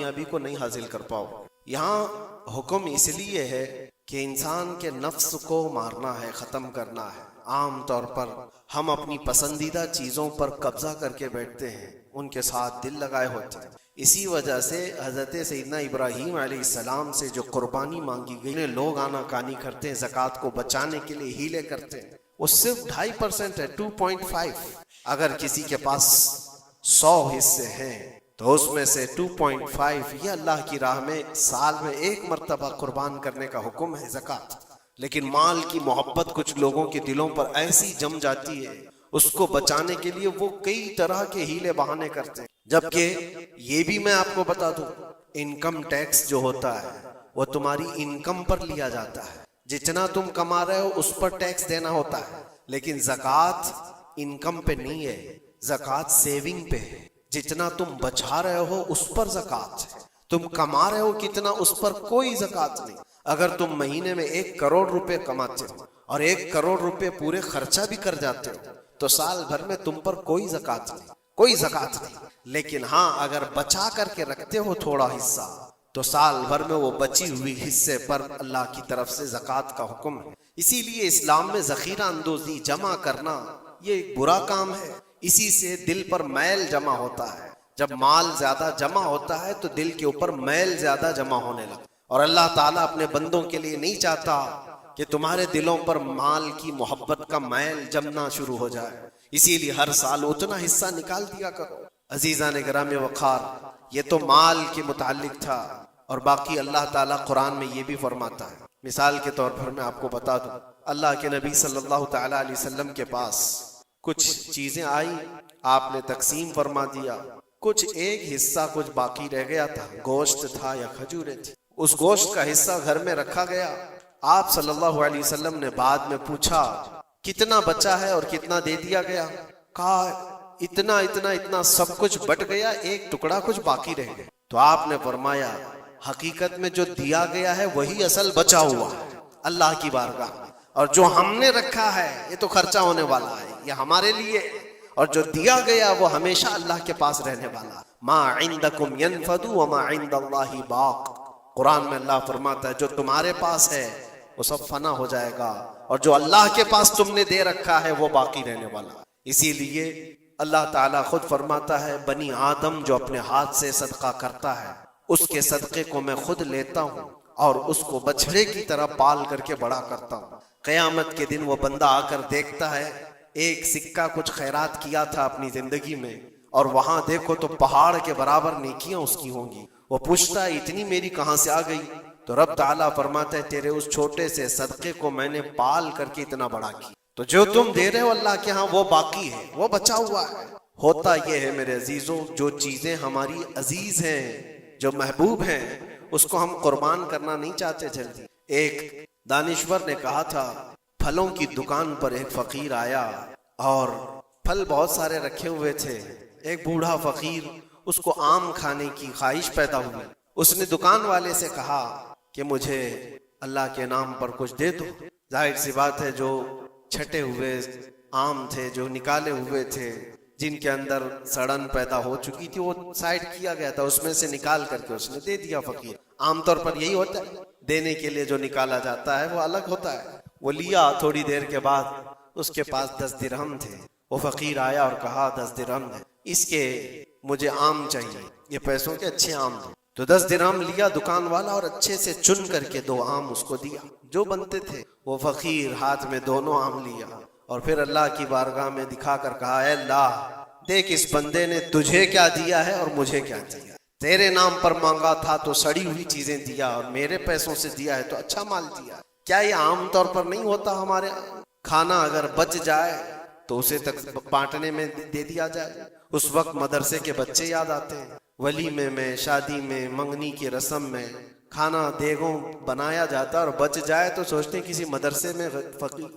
کامیابی کو نہیں حاصل کر پاؤ۔ یہاں حکم اس لیے ہے کہ انسان کے نفس کو مارنا ہے، ختم کرنا ہے۔ عام طور پر ہم اپنی پسندیدہ چیزوں پر قبضہ کر کے بیٹھتے ہیں، ان کے ساتھ دل لگائے ہوتے ہیں۔ اسی وجہ سے حضرت سیدنا ابراہیم علیہ السلام سے جو قربانی مانگی گئی، لوگ آنا کانی کرتے ہیں، زکوٰۃ کو بچانے کے لیے ہیلے کرتے ہیں، وہ صرف 2.5% ہے، 2.5۔ اگر کسی کے پاس 100 حصے ہیں تو اس میں سے 2.5 یہ اللہ کی راہ میں سال میں ایک مرتبہ قربان کرنے کا حکم ہے، زکوٰۃ۔ لیکن مال کی محبت کچھ لوگوں کے دلوں پر ایسی جم جاتی ہے، اس کو بچانے کے لیے وہ کئی طرح کے ہیلے بہانے کرتے ہیں۔ جبکہ یہ بھی میں آپ کو بتا دوں، انکم ٹیکس جو ہوتا ہے وہ تمہاری انکم پر لیا جاتا ہے، جتنا تم کما رہے ہو اس پر ٹیکس دینا ہوتا ہے۔ لیکن زکوٰۃ انکم پہ نہیں ہے، زکوٰۃ سیونگ پہ ہے۔ جتنا تم بچا رہے ہو اس پر زکوٰۃ ہے، تم کما رہے ہو کتنا اس پر کوئی زکوٰۃ نہیں۔ اگر تم مہینے میں 1 کروڑ روپے کماتے ہو اور 1 کروڑ روپے پورے خرچہ بھی کر جاتے ہو تو سال بھر میں تم پر کوئی زکوٰۃ نہیں، کوئی زکوٰۃ نہیں۔ لیکن ہاں، اگر بچا کر کے رکھتے ہو تھوڑا حصہ تو سال بھر میں وہ بچی ہوئی حصے پر اللہ کی طرف سے زکوٰۃ کا حکم ہے۔ اسی لیے اسلام میں ذخیرہ اندوزی، جمع کرنا، یہ ایک برا کام ہے۔ اسی سے دل پر میل جمع ہوتا ہے۔ جب مال زیادہ جمع ہوتا ہے تو دل کے اوپر میل زیادہ جمع ہونے لگتا ہے، اور اللہ تعالیٰ اپنے بندوں کے لیے نہیں چاہتا کہ تمہارے دلوں پر مال کی محبت کا میل جمنا شروع ہو جائے۔ اسی لیے ہر سال اتنا حصہ نکال دیا کرو۔ عزیزان گرامی وقار، یہ تو مال کے متعلق تھا، اور باقی اللہ تعالیٰ قرآن میں یہ بھی فرماتا ہے۔ مثال کے طور پر میں آپ کو بتا دوں، اللہ کے نبی صلی اللہ تعالیٰ علیہ وسلم کے پاس کچھ چیزیں آئیں، آپ نے تقسیم فرما دیا، کچھ ایک حصہ کچھ باقی رہ گیا تھا، گوشت تھا یا کھجوریں تھی۔ اس گوشت کا حصہ گھر میں رکھا گیا۔ آپ صلی اللہ علیہ وسلم نے بعد میں پوچھا کتنا بچا ہے اور کتنا دے دیا گیا؟ کہا اتنا اتنا اتنا، سب کچھ بٹ گیا، ایک ٹکڑا کچھ باقی رہ گیا۔ تو آپ نے فرمایا حقیقت میں جو دیا گیا ہے وہی اصل بچا ہوا ہے اللہ کی بارگاہ میں، اور جو ہم نے رکھا ہے یہ تو خرچہ ہونے والا ہے، یہ ہمارے لیے، اور جو دیا گیا وہ ہمیشہ اللہ کے پاس رہنے والا۔ ما عندکم ینفد وما عند اللہ باق۔ قرآن میں اللہ فرماتا ہے جو تمہارے پاس ہے وہ سب فنا ہو جائے گا، اور جو اللہ کے پاس تم نے دے رکھا ہے وہ باقی رہنے والا۔ اسی لیے اللہ تعالیٰ خود فرماتا ہے بنی آدم جو اپنے ہاتھ سے صدقہ کرتا ہے اس کے صدقے کو میں خود لیتا ہوں اور اس کو بچھڑے کی طرح پال کر کے بڑا کرتا ہوں۔ قیامت کے دن وہ بندہ آ کر دیکھتا ہے ایک سکہ کچھ خیرات کیا تھا اپنی زندگی میں، اور وہاں دیکھو تو پہاڑ کے برابر نیکیاں اس کی ہوں گی۔ وہ پوچھتا ہے اتنی میری کہاں سے آ گئی؟ تو رب تعالیٰ فرماتا ہے تیرے اس چھوٹے سے صدقے کو میں نے پال کر کے اتنا بڑا کی، تو جو تم دے رہے ہو اللہ کے ہاں وہ باقی ہے، وہ بچا ہوا ہے۔ ہوتا یہ ہے میرے عزیزوں، جو چیزیں ہماری عزیز ہیں، جو محبوب ہیں، اس کو ہم قربان کرنا نہیں چاہتے جلدی۔ ایک دانشور نے کہا تھا، پھلوں کی دکان پر ایک فقیر آیا اور پھل بہت سارے رکھے ہوئے تھے۔ ایک بوڑھا فقیر، اس کو آم کھانے کی خواہش پیدا ہوئی۔ اس نے دکان والے سے کہا کہ مجھے اللہ کے نام پر کچھ دے دو۔ ظاہر سی بات ہے جو چھٹے ہوئے آم تھے، جو نکالے ہوئے تھے، جن کے اندر سڑن پیدا ہو چکی تھی، وہ سائڈ کیا گیا تھا، اس میں سے نکال کر کے اس نے دے دیا فقیر۔ عام طور پر یہی ہوتا ہے، دینے کے لیے جو نکالا جاتا ہے وہ الگ ہوتا ہے۔ وہ لیا، تھوڑی دیر کے بعد اس کے پاس 10 درہم تھے۔ وہ فقیر آیا اور کہا 10 درہم ہے، اس کے مجھے آم چاہیے، یہ پیسوں کے اچھے آم تھے۔ تو 10 درہم لیا دکان والا اور اچھے سے چن کر کے 2 آم اس کو دیا جو بنتے تھے۔ وہ فقیر ہاتھ میں دونوں آم لیا اور پھر اللہ کی بارگاہ میں دکھا کر کہا، اے اللہ دیکھ اس بندے نے تجھے کیا دیا ہے اور مجھے کیا دیا۔ تیرے نام پر مانگا تھا تو سڑی ہوئی چیزیں دیا، اور میرے پیسوں سے دیا ہے تو اچھا مال دیا۔ کیا یہ عام طور پر نہیں ہوتا ہمارے کھانا اگر بچ جائے تو اسے تک بانٹنے میں دے دیا جائے؟ اس وقت مدرسے کے بچے یاد آتے ہیں، ولیمے میں، شادی میں، منگنی کی رسم میں کھانا دیگوں بنایا جاتا ہے اور بچ جائے تو سوچتے ہیں کسی مدرسے میں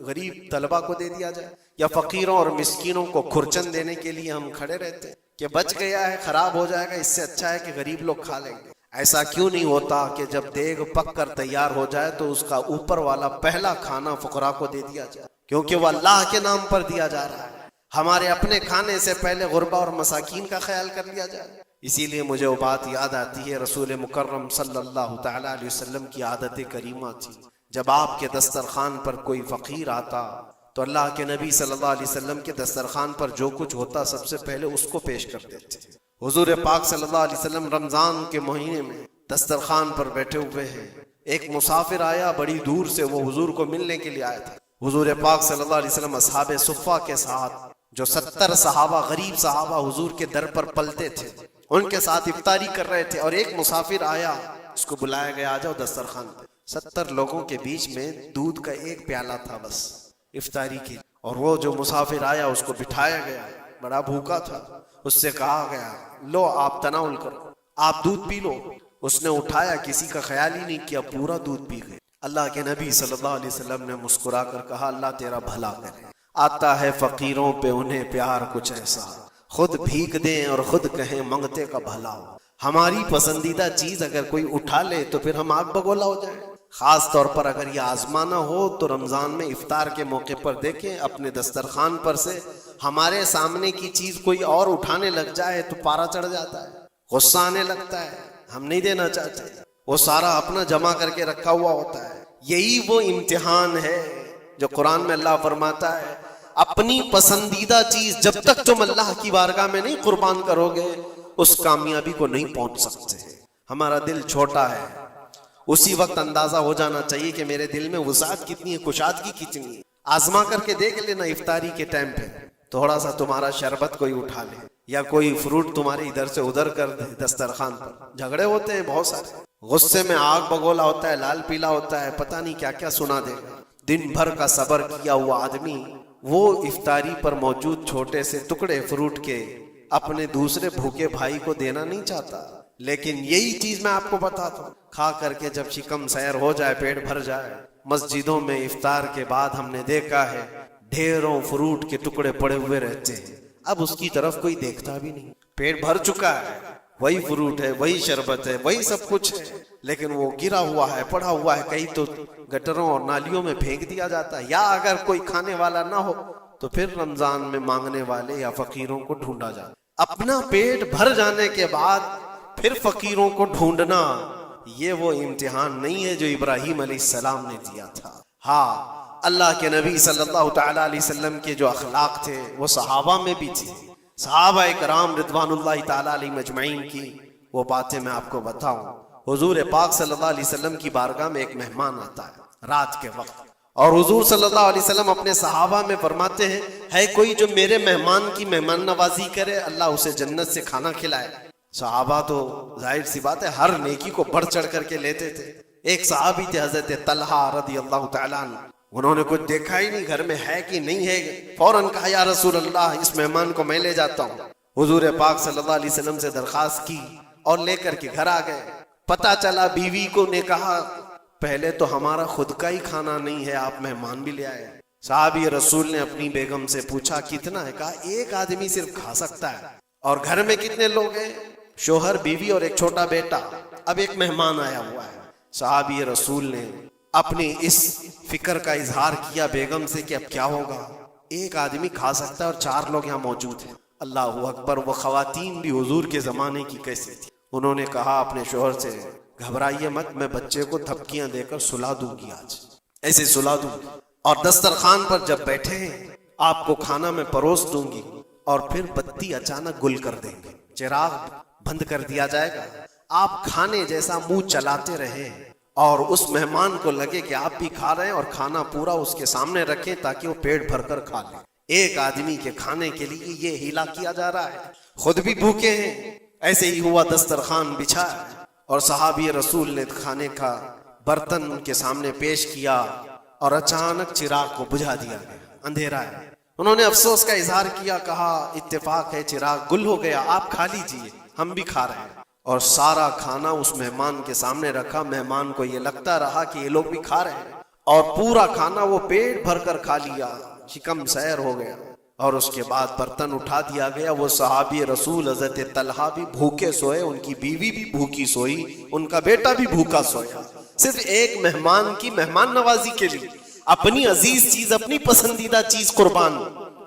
غریب طلبہ کو دے دیا جائے، یا فقیروں اور مسکینوں کو کھرچن دینے کے لیے ہم کھڑے رہتے ہیں کہ بچ گیا ہے، خراب ہو جائے گا، اس سے اچھا ہے کہ غریب لوگ کھا لیں گے۔ ایسا کیوں نہیں ہوتا کہ جب دیگ پک کر تیار ہو جائے تو اس کا اوپر والا پہلا کھانا فقراء کو دے دیا جائے، کیونکہ وہ اللہ کے نام پر دیا جا رہا ہے۔ ہمارے اپنے کھانے سے پہلے غربا اور مساکین کا خیال کر لیا جائے۔ اسی لیے مجھے وہ بات یاد آتی ہے، رسول مکرم صلی اللہ تعالی علیہ وسلم کی عادت کریمہ تھی، جب آپ کے دسترخوان پر کوئی فقیر آتا تو اللہ کے نبی صلی اللہ علیہ وسلم کے دسترخوان پر جو کچھ ہوتا سب سے پہلے اس کو پیش کر دیتے تھے۔ حضور پاک صلی اللہ علیہ وسلم رمضان کے مہینے میں دسترخوان پر بیٹھے ہوئے ہیں، ایک مسافر آیا بڑی دور سے، وہ حضور کو ملنے کے لیے آیا تھا۔ حضور پاک صلی اللہ علیہ وسلم اصحاب صفہ کے ساتھ، جو 70 صحابہ غریب صحابہ حضور کے در پر پلتے تھے، ان کے ساتھ افطاری کر رہے تھے، اور ایک مسافر آیا، اس کو بلایا گیا، آ جاؤ دسترخوان پہ۔ 70 لوگوں کے بیچ میں دودھ کا ایک پیالہ تھا بس افطاری کی، اور وہ جو مسافر آیا اس کو بٹھایا گیا، بڑا بھوکا تھا، اس سے کہا گیا لو آپ تناول کرو، آپ دودھ پی لو۔ اس نے اٹھایا، کسی کا خیال ہی نہیں کیا، پورا دودھ پی گئے۔ اللہ کے نبی صلی اللہ علیہ وسلم نے مسکرا کر کہا اللہ تیرا بھلا کرے، آتا ہے فقیروں پہ انہیں پیار کچھ ایسا، خود بھیک دیں اور خود کہیں منگتے کا بھلا ہو۔ ہماری پسندیدہ چیز اگر کوئی اٹھا لے تو پھر ہم آگ بگولا ہو جائیں، خاص طور پر اگر یہ آزمانا ہو تو رمضان میں افطار کے موقع پر دیکھیں اپنے دسترخوان پر سے ہمارے سامنے کی چیز کوئی اور اٹھانے لگ جائے تو پارا چڑھ جاتا ہے، غصہ آنے لگتا ہے، ہم نہیں دینا چاہتے، وہ سارا اپنا جمع کر کے رکھا ہوا ہوتا ہے۔ یہی وہ امتحان ہے جو قرآن میں اللہ فرماتا ہے اپنی پسندیدہ چیز جب تک تم اللہ کی بارگاہ میں نہیں قربان کرو گے اس کامیابی کو نہیں پہنچ سکتے۔ ہمارا دل چھوٹا ہے، اسی وقت اندازہ ہو جانا چاہیے کہ میرے دل میں وسعت کتنی ہے، کشادگی کتنی ہے۔ آزما کر کے دیکھ لینا، افطاری کے ٹائم پہ تھوڑا سا تمہارا شربت کوئی اٹھا لے یا کوئی فروٹ تمہارے ادھر سے ادھر کر دے دسترخوان پر۔ جھگڑے ہوتے ہیں بہت سارے، غصے میں آگ بگولا ہوتا ہے، لال پیلا ہوتا ہے، پتہ نہیں کیا کیا سنا دے گا۔ دن بھر کا صبر کیا ہوا آدمی وہ افطاری پر موجود چھوٹے سے ٹکڑے فروٹ کے اپنے دوسرے بھوکے بھائی کو دینا نہیں چاہتا، لیکن یہی چیز میں آپ کو بتاتا ہوں، کھا کر کے جب شکم سیر ہو جائے، پیٹ بھر جائے، مسجدوں میں افطار کے بعد ہم نے دیکھا ہے ڈھیروں فروٹ کے ٹکڑے پڑے ہوئے رہتے ہیں، اب اس کی طرف کوئی دیکھتا بھی نہیں، پیٹ بھر چکا ہے، وہی فروٹ ہے، وہی شربت ہے، وہی سب کچھ ہے، لیکن وہ گرا ہوا ہے، پڑا ہوا ہے، کہیں تو گٹروں اور نالیوں میں پھینک دیا جاتا ہے، یا اگر کوئی کھانے والا نہ ہو تو پھر رمضان میں مانگنے والے یا فقیروں کو ڈھونڈا جاتا۔ اپنا پیٹ بھر جانے کے بعد پھر فقیروں کو ڈھونڈنا، یہ وہ امتحان نہیں ہے جو ابراہیم علیہ السلام نے دیا تھا۔ ہاں، اللہ کے نبی صلی اللہ تعالی علیہ وسلم کے جو اخلاق تھے وہ صحابہ میں بھی تھے، صحابہ کرام رضوان اللہ تعالی علیہ مجمعین کی وہ باتیں میں آپ کو بتاؤں۔ حضور پاک صلی اللہ علیہ وسلم کی بارگاہ میں ایک مہمان آتا ہے رات کے وقت، اور حضور صلی اللہ علیہ وسلم اپنے صحابہ میں فرماتے ہیں ہے کوئی جو میرے مہمان کی مہمان نوازی کرے اللہ اسے جنت سے کھانا کھلائے۔ صحابہ تو ظاہر سی بات ہے ہر نیکی کو بڑھ چڑھ کر کے لیتے تھے۔ ایک صحابی تھے حضرت طلحہ رضی اللہ تعالیٰ عنہ، انہوں نے کچھ دیکھا ہی نہیں گھر میں ہے کہ نہیں ہے، فوراً کہا یا رسول اللہ اس مہمان کو میں لے جاتا ہوں۔ حضور پاک صلی اللہ علیہ وسلم سے درخواست کی اور لے کر کے گھر آ گئے۔ پتہ چلا بیوی کو نے کہا پہلے تو ہمارا خود کا ہی کھانا نہیں ہے، آپ مہمان بھی لے آئے۔ صحابی رسول نے اپنی بیگم سے پوچھا کتنا ہے، کہا ایک آدمی صرف کھا سکتا ہے، اور گھر میں کتنے لوگ ہیں، شوہر بیوی اور ایک چھوٹا بیٹا، اب ایک مہمان آیا ہوا ہے۔ صحابی رسول نے اپنی اس فکر کا اظہار کیا بیگم سے کہ اب کیا ہوگا، ایک آدمی کھا سکتا ہے اور 4 لوگ یہاں موجود ہیں۔ اللہ اکبر، وہ خواتین بھی حضور کے زمانے کی کیسی تھی۔ انہوں نے کہا اپنے شوہر سے گھبرائیے مت، میں بچے کو تھپکیاں دے کر سلا دوں گی، آج ایسے سلا دوں گی، اور دسترخوان پر جب بیٹھے ہیں آپ کو کھانا میں پروس دوں گی، اور پھر بتی اچانک گل کر دیں گے، چراغ بند کر دیا جائے گا، آپ کھانے جیسا منہ چلاتے رہے اور اس مہمان کو لگے کہ آپ بھی کھا رہے ہیں، اور کھانا پورا اس کے سامنے رکھیں تاکہ وہ پیٹ بھر کر کھا لے۔ ایک آدمی کے کھانے کے لیے یہ ہیلا کیا جا رہا ہے، خود بھی بھوکے ہیں۔ ایسے ہی ہوا، دسترخوان بچھا اور صحابی رسول نے کھانے کا برتن ان کے سامنے پیش کیا اور اچانک چراغ کو بجھا دیا گیا، اندھیرا ہے۔ انہوں نے افسوس کا اظہار کیا، کہا اتفاق ہے چراغ گل ہو گیا، آپ کھا لیجئے، ہم بھی کھا رہے ہیں، اور سارا کھانا اس مہمان کے سامنے رکھا۔ مہمان کو یہ لگتا رہا کہ یہ لوگ بھی کھا رہے ہیں، اور پورا کھانا وہ پیٹ بھر کر کھا لیا، شکم سیر ہو گیا، اور اس کے بعد برتن اٹھا دیا گیا۔ وہ صحابی رسول حضرت طلحہ بھی بھوکے سوئے، ان کی بیوی بھی بھوکی سوئی، ان کا بیٹا بھی بھوکا سویا، صرف ایک مہمان کی مہمان نوازی کے لیے اپنی عزیز چیز، اپنی پسندیدہ چیز قربان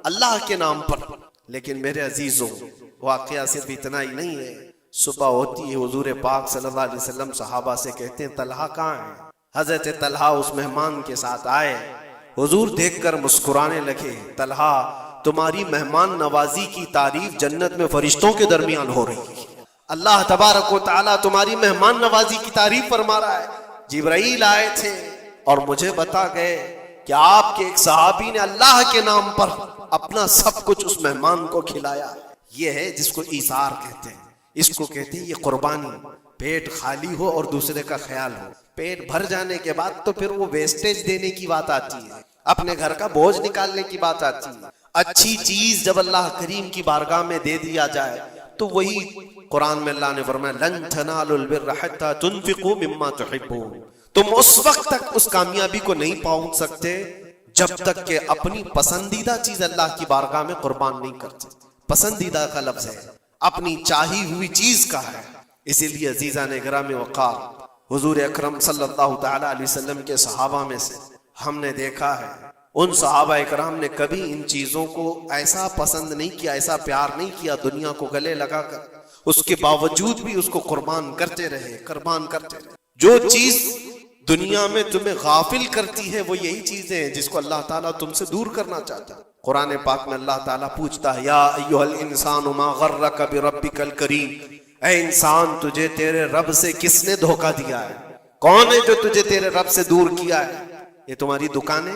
اللہ کے نام پر۔ لیکن میرے عزیزوں، واقعہ صرف اتنا ہی نہیں ہے، صبح ہوتی ہے، حضور پاک صلی اللہ علیہ وسلم صحابہ سے کہتے ہیں طلحہ کہاں ہے؟ حضرت طلحہ اس مہمان کے ساتھ آئے، حضور دیکھ کر مسکرانے لگے، طلحہ تمہاری مہمان نوازی کی تعریف جنت میں فرشتوں کے درمیان ہو رہی ہے، اللہ تبارک و تعالیٰ تمہاری مہمان نوازی کی تعریف فرما رہا ہے۔ جبرائیل آئے تھے اور مجھے بتا گئے کہ آپ کے ایک صحابی نے اللہ کے نام پر اپنا سب کچھ اس مہمان کو کھلایا۔ یہ ہے جس کو ایثار کہتے ہیں، اس کو کہتے ہیں یہ قربانی۔ پیٹ خالی ہو اور دوسرے کا خیال ہو، پیٹ بھر جانے کے بعد تو پھر وہ ویسٹیج دینے کی بات آتی ہے، اپنے گھر کا بوجھ نکالنے کی بات آتی ہے۔ اچھی چیز جب اللہ کریم کی بارگاہ میں دے دیا جائے تو وہی قرآن میں اللہ نے فرمایا لن تنالوا البر حتى تنفقوا مما تحبون، تم اس وقت تک اس کامیابی کو نہیں پہنچ سکتے جب تک کہ اپنی پسندیدہ چیز اللہ کی بارگاہ میں قربان نہیں کرتے۔ پسندیدہ کا لفظ ہے، اپنی چاہی ہوئی چیز کا ہے۔ اسی لیے عزیزان گرامی وقار، حضور اکرم صلی اللہ تعالی علیہ وسلم کے صحابہ میں سے ہم نے دیکھا ہے ان صحابہ اکرام نے کبھی ان چیزوں کو ایسا پسند نہیں کیا، ایسا پیار نہیں کیا، دنیا کو گلے لگا کر اس کے باوجود بھی اس کو قربان کرتے رہے، قربان کرتے رہے۔ جو چیز دنیا میں تمہیں غافل کرتی ہے وہ یہی چیزیں ہیں جس کو اللہ تعالیٰ تم سے دور کرنا چاہتا ہے۔ قرآن پاک میں اللہ تعالیٰ پوچھتا ہے یا ایھا الانسان ما غرک بربک الکریم، اے انسان تجھے تیرے رب سے کس نے دھوکہ دیا ہے؟ کون ہے جو تجھے تیرے رب سے دور کیا ہے؟ یہ تمہاری دکانیں،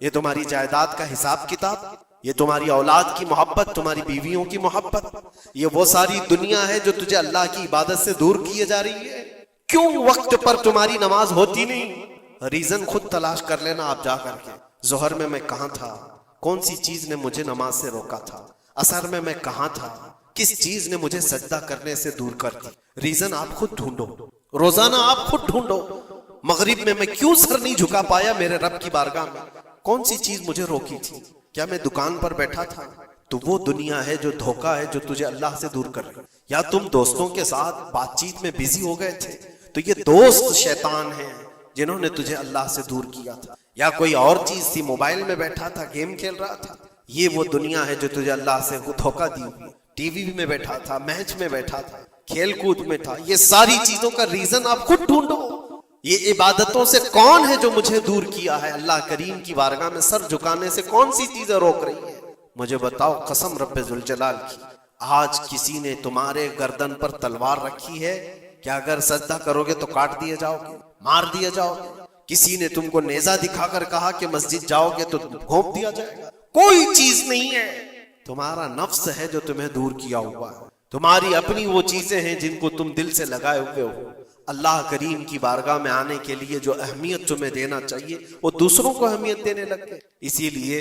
یہ تمہاری جائیداد کا حساب کتاب، یہ تمہاری اولاد کی محبت، تمہاری بیویوں کی محبت، یہ وہ ساری دنیا ہے جو تجھے اللہ کی عبادت سے دور کیے جا رہی ہے۔ کیوں وقت پر تمہاری نماز ہوتی نہیں؟ ریزن خود تلاش کر لینا آپ جا کر کے۔ ظہر میں کہاں تھا؟ کون سی چیز نے مجھے نماز سے روکا تھا؟ عصر میں کہاں تھا؟ کس چیز نے مجھے سجدہ کرنے سے دور کر دی؟ ریزن آپ خود ڈھونڈو، روزانہ آپ خود ڈھونڈو۔ مغرب میں کیوں سر نہیں جھکا پایا میرے رب کی بارگاہ میں؟ کون سی چیز مجھے روکی تھی؟ کیا میں دکان پر بیٹھا تھا؟ تو وہ دنیا ہے جو دھوکہ ہے جو تجھے اللہ سے دور کر رہی۔ یا تم دوستوں کے ساتھ بات چیت میں بزی ہو گئے تھے تو یہ دوست شیطان ہیں جنہوں نے تجھے اللہ سے دور کیا تھا۔ یا کوئی اور چیز تھی، موبائل میں بیٹھا تھا، گیم کھیل رہا تھا، یہ وہ دنیا ہے جو تجھے اللہ سے دھوکہ دی ہوئی۔ ٹی وی میں بیٹھا تھا، میچ میں بیٹھا تھا، کھیل کود میں تھا، یہ ساری چیزوں کا ریزن آپ خود ڈھونڈو۔ یہ عبادتوں سے کون ہے جو مجھے دور کیا ہے؟ اللہ کریم کی بارگاہ میں سر جھکانے سے کون سی چیزیں روک رہی ہیں؟ مجھے بتاؤ قسم رب ذوالجلال کی، آج کسی نے تمہارے گردن پر تلوار رکھی ہے کہ اگر سجدہ کرو گے تو کاٹ دیے جاؤ گے، مار دیے جاؤ گے؟ کسی نے تم کو نیزہ دکھا کر کہا کہ مسجد جاؤ گے تو گھونپ دیا جائے گا؟ کوئی چیز نہیں ہے، تمہارا نفس ہے جو تمہیں دور کیا ہوا ہے۔ تمہاری اپنی وہ چیزیں ہیں جن کو تم دل سے لگائے ہوئے ہو۔ اللہ کریم کی بارگاہ میں آنے کے لیے جو اہمیت تمہیں دینا چاہیے وہ دوسروں کو اہمیت دینے لگ گئے۔ اسی لیے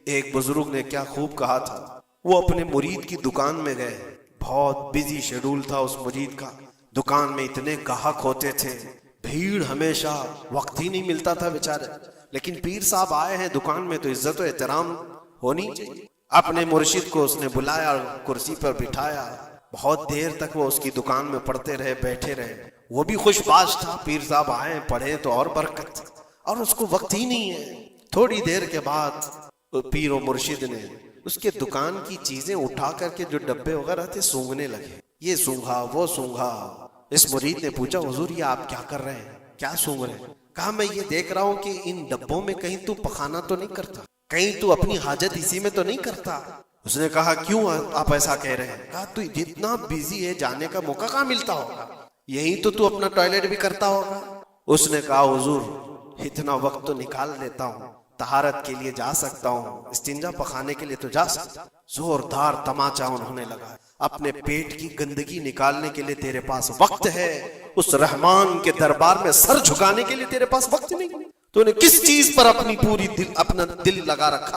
ایک بزرگ نے کیا خوب کہا تھا، وہ اپنے مرید کی دکان میں گئے، بہت بزی شیڈول تھا اس مرید کا، دکان میں اتنے گاہک ہوتے تھے، بھیڑ، ہمیشہ وقت ہی نہیں ملتا تھا بیچارے، لیکن پیر صاحب آئے ہیں دکان میں تو عزت و احترام ہونی چاہیے۔ اپنے مرشد کو اس نے بلایا اور کرسی پر بٹھایا، بہت دیر تک وہ اس کی دکان میں پڑھتے رہے، بیٹھے رہے۔ وہ بھی خوش باش تھا، پیر صاحب آئے پڑھیں تو اور برکت، اور اس کو وقت ہی نہیں ہے۔ تھوڑی دیر کے بعد پیر و مرشد نے اس کے دکان کی چیزیں اٹھا کر کے جو ڈبے وغیرہ تھے سونگنے لگے، یہ سونگا وہ سونگا۔ اس مرید نے پوچھا حضور یہ آپ کیا کر رہے ہیں، کیا سونگ رہے ہیں؟ کہا میں یہ دیکھ رہا ہوں کہ ان ڈبوں میں کہیں تو پخانا تو نہیں کرتا، کہیں تو اپنی حاجت اسی میں تو نہیں کرتا۔ اس نے کہا کیوں آپ ایسا کہہ رہے ہیں؟ کہا تو جتنا بیزی ہے جانے کا موقع کہاں ملتا ہوگا، یہی تو اپنا ٹوائلٹ بھی کرتا ہوگا۔ اس نے کہا حضور اتنا وقت تو نکال لیتا ہوں، طہارت کے لیے جا سکتا ہوں، استنجا پخانے کے لیے تو جا سکتا ہوں۔ زوردار تماچا انہوں نے لگا، اپنے پیٹ کی گندگی نکالنے کے لیے تیرے پاس وقت ہے، اس رحمان کے دربار میں سر جھکانے کے لیے تیرے پاس وقت نہیں، تو نے کس چیز پر اپنی پوری اپنا دل لگا رکھا؟